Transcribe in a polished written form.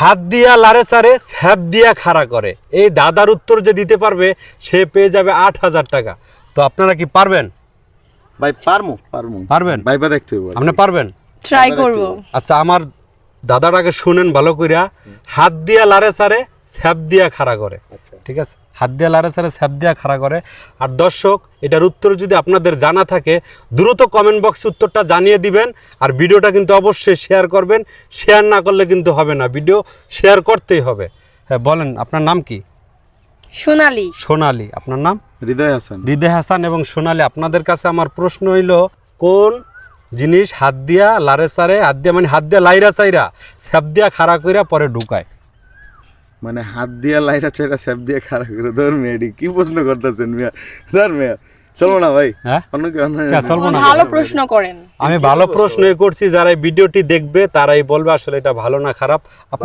হাত দিয়া লারে সারে স্যাপ দিয়া খাড়া করে, এই দাদার উত্তর যে দিতে পারবে সে পেয়ে যাবে 8,000 টাকা। তো আপনারা কি পারবেন? ভাই পারমু পারবেন? ভাইবা দেখতে হইব। আপনি পারবেন? ট্রাই করব। আচ্ছা আমার দাদাটাকে শুনেন ভালো কইরা, হাত দিয়া লারে সারে স্যাপ দিয়া খাড়া করে, ঠিক আছে? হাত দিয়া লারে সারে স্যাপ দিয়া খাড়া করে। আর দর্শক এটার উত্তর যদি আপনাদের জানা থাকে দ্রুত কমেন্ট বক্সে উত্তরটা জানিয়ে দিবেন। আর ভিডিওটা কিন্তু অবশ্যই শেয়ার করবেন, শেয়ার না করলে কিন্তু হবে না, ভিডিও শেয়ার করতেই হবে। হ্যাঁ বলেন আপনার নাম কি? সোনালী। সোনালী। আপনার নাম? হৃদয় হাসান। হৃদয় হাসান এবং সোনালী, আপনাদের কাছে আমার প্রশ্ন হইল, কোন জিনিস হাত দিয়া লারে সারে, হাত দিয়া মানে হাত দিয়া লাইরা চাইরা স্যাপ দিয়া খাড়া কইরা পরে ঢুকায়? মানে হাত দিয়া লাইরা চাইরা স্যাপ দিয়ে খারাপ করে ধর মেয়ে, এটি কি প্রশ্ন করতেছেন মিয়া? ধর মেয়া চলবো না ভাই, হ্যাঁ অন্য কি চলবো না? ভালো প্রশ্ন করেন। আমি ভালো প্রশ্নই করছি, যারা এই ভিডিওটি দেখবে তারাই বলবে আসলে এটা ভালো না খারাপ। আপনি